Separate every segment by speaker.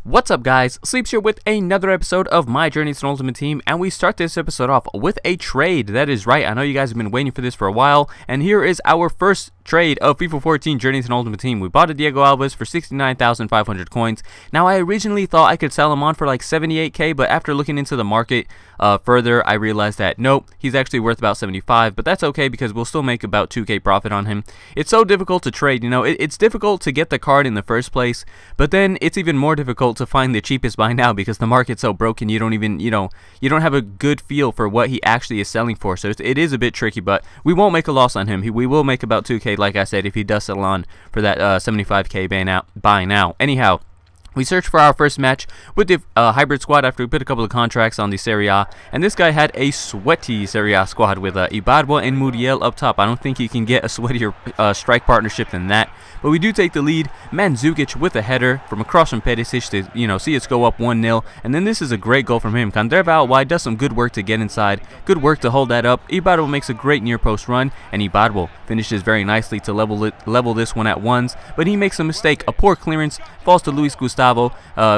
Speaker 1: What's up, guys? Sleepz here with another episode of My Journey to an Ultimate Team, and we start this episode off with a trade. That is right, I know you guys have been waiting for this for a while, and here is our first trade of FIFA 14 Journey to an Ultimate Team. We bought a Diego Alves for 69,500 coins. Now, I originally thought I could sell him on for like 78k, but after looking into the market further, I realized that nope, he's actually worth about 75, but that's okay because we'll still make about 2k profit on him. It's so difficult to trade, you know, it's difficult to get the card in the first place, but then it's even more difficult to find the cheapest buy now because the market's so broken. You don't even, you don't have a good feel for what he actually is selling for, so it is a bit tricky, but we won't make a loss on him. We will make about 2k, like I said, if he does sell on for that 75k buy now. Anyhow, we searched for our first match with the hybrid squad after we put a couple of contracts on the Serie A, and this guy had a sweaty Serie A squad with Ibarbo and Muriel up top. I don't think you can get a sweatier strike partnership than that, but we do take the lead. Mandzukic with a header from across from Perisic to, see us go up 1-0, and then this is a great goal from him. Kandreva out wide does some good work to get inside, good work to hold that up. Ibarbo makes a great near post run, and Ibarbo finishes very nicely to level this one at ones, but he makes a mistake. A poor clearance falls to Luis Gustavo,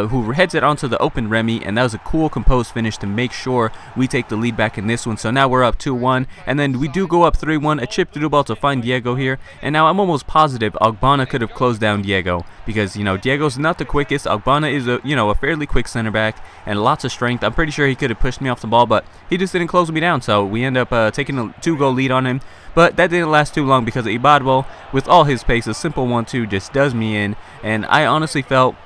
Speaker 1: who heads it onto the open Remy, and that was a cool composed finish to make sure we take the lead back in this one. So now we're up 2-1, and then we do go up 3-1, a chip through the ball to find Diego here, and now I'm almost positive Ogbonna could have closed down Diego because, Diego's not the quickest. Ogbonna is a fairly quick center back and lots of strength. I'm pretty sure he could have pushed me off the ball, but he just didn't close me down, so we end up taking a 2-goal lead on him. But that didn't last too long because Ibarbo, with all his pace, a simple 1-2 just does me in, and I honestly felt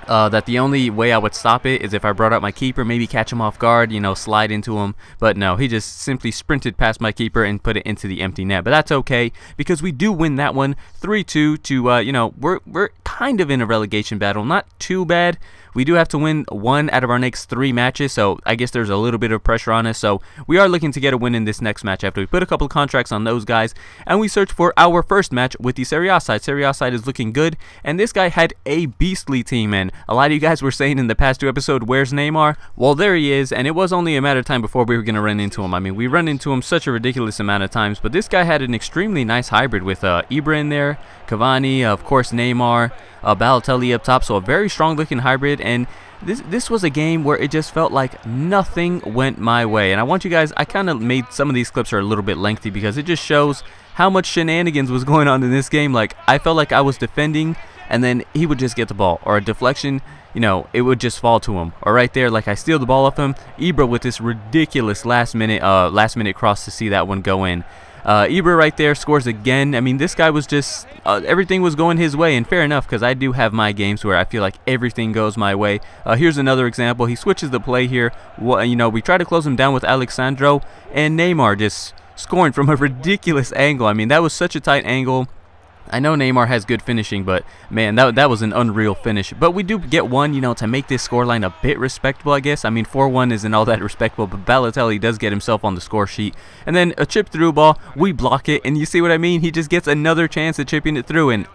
Speaker 1: that the only way I would stop it is if I brought out my keeper, maybe catch him off guard, slide into him. But no, he just simply sprinted past my keeper and put it into the empty net. But that's okay because we do win that one 3-2 to, we're kind of in a relegation battle. Not too bad. We do have to win 1 out of our next 3 matches, so I guess there's a little bit of pressure on us. So we are looking to get a win in this next match after we put a couple of contracts on those guys, and we search for our first match with the Serie A side. Serie A side is looking good, and this guy had a beastly team, and a lot of you guys were saying in the past 2 episodes, where's Neymar? Well, there he is, and it was only a matter of time before we were going to run into him. I mean, we run into him such a ridiculous amount of times, but this guy had an extremely nice hybrid with Ibra in there, Cavani, of course Neymar, Balotelli up top, so a very strong looking hybrid. And this was a game where it just felt like nothing went my way. And I want you guys, I kind of made some of these clips are a little bit lengthy because it just shows how much shenanigans was going on in this game. Like, I felt like I was defending and then he would just get the ball, or a deflection, it would just fall to him, or right there, like I steal the ball off him. Ibra with this ridiculous last minute cross to see that one go in. Ibra right there scores again. I mean, this guy was just, everything was going his way, and fair enough because I do have my games where I feel like everything goes my way. Here's another example. He switches the play here. We try to close him down with Alexandro, and Neymar just scoring from a ridiculous angle. I mean, that was such a tight angle. I know Neymar has good finishing, but man, that was an unreal finish. But we do get one, to make this scoreline a bit respectable, I guess. I mean, 4-1 isn't all that respectable, but Balotelli does get himself on the score sheet. And then a chip through ball, we block it, and you see what I mean? He just gets another chance at chipping it through. And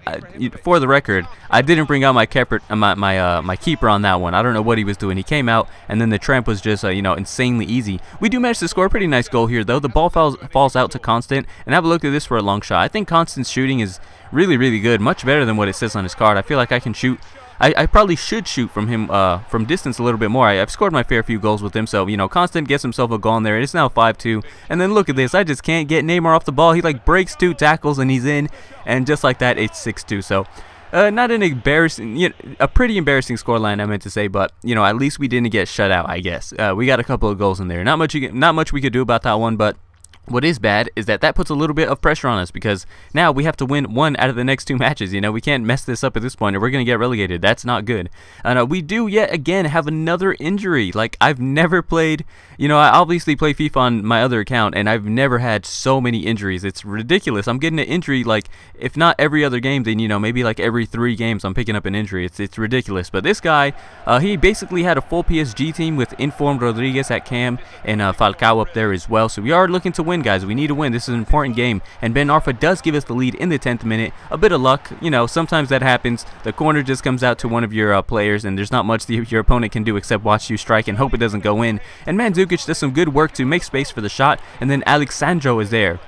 Speaker 1: for the record, I didn't bring out my keeper on that one. I don't know what he was doing. He came out, and then the tramp was just, insanely easy. We do manage to score a pretty nice goal here, though. The ball falls out to Constant, and have a look at this for a long shot. I think Constant's shooting is really, really good, much better than what it says on his card. I feel like I can shoot. I probably should shoot from him from distance a little bit more. I've scored my fair few goals with him, so Constant gets himself a goal in there. It's now 5-2, and then look at this. I just can't get Neymar off the ball. He like breaks 2 tackles and he's in, and just like that, it's 6-2. So not an embarrassing, a pretty embarrassing scoreline, I meant to say, but at least we didn't get shut out. I guess we got a couple of goals in there. Not much we could do about that one, but what is bad is that puts a little bit of pressure on us because now we have to win 1 out of the next 2 matches. We can't mess this up at this point or we're going to get relegated. That's not good. And we do yet again have another injury. Like, I've never played, I obviously play FIFA on my other account, and I've never had so many injuries. It's ridiculous. I'm getting an injury, like, if not every other game, then, maybe like every 3 games I'm picking up an injury. It's ridiculous. But this guy, he basically had a full PSG team with Informed Rodriguez at Cam and Falcao up there as well. So we are looking to win, guys. We need to win. This is an important game, and Ben Arfa does give us the lead in the 10th minute. A bit of luck, sometimes that happens. The corner just comes out to one of your players, and there's not much your opponent can do except watch you strike and hope it doesn't go in. And Mandzukic does some good work to make space for the shot, and then Alexandro is there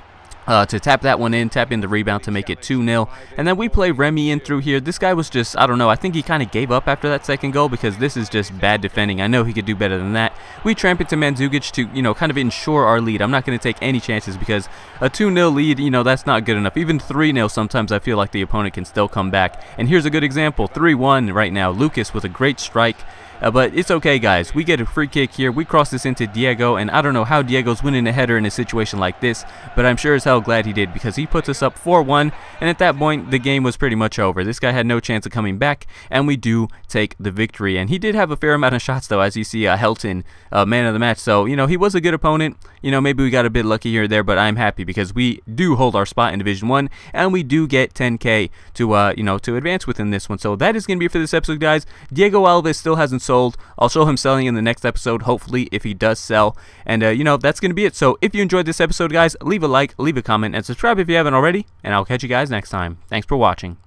Speaker 1: to tap that one in, tap in the rebound to make it 2-0. And then we play Remy in through here. This guy was just, I don't know, I think he kind of gave up after that second goal because this is just bad defending. I know he could do better than that. We tramp it to Mandzukic to, you know, kind of ensure our lead. I'm not going to take any chances because a 2-0 lead, you know, that's not good enough. Even 3-0 sometimes I feel like the opponent can still come back. And here's a good example, 3-1 right now. Lucas with a great strike. But it's okay, guys. We get a free kick here. We cross this into Diego, and I don't know how Diego's winning a header in a situation like this, but I'm sure as hell glad he did because he puts us up 4-1, and at that point, the game was pretty much over. This guy had no chance of coming back, and we do take the victory. And he did have a fair amount of shots, though, as you see, Helton, man of the match. So, you know, he was a good opponent. You know, maybe we got a bit lucky here or there, but I'm happy because we do hold our spot in Division 1, and we do get 10K to, you know, to advance within this one. So that is going to be it for this episode, guys. Diego Alves still hasn't sold. I'll show him selling in the next episode, hopefully, if he does sell. And, you know, that's going to be it. So if you enjoyed this episode, guys, leave a like, leave a comment, and subscribe if you haven't already. And I'll catch you guys next time. Thanks for watching.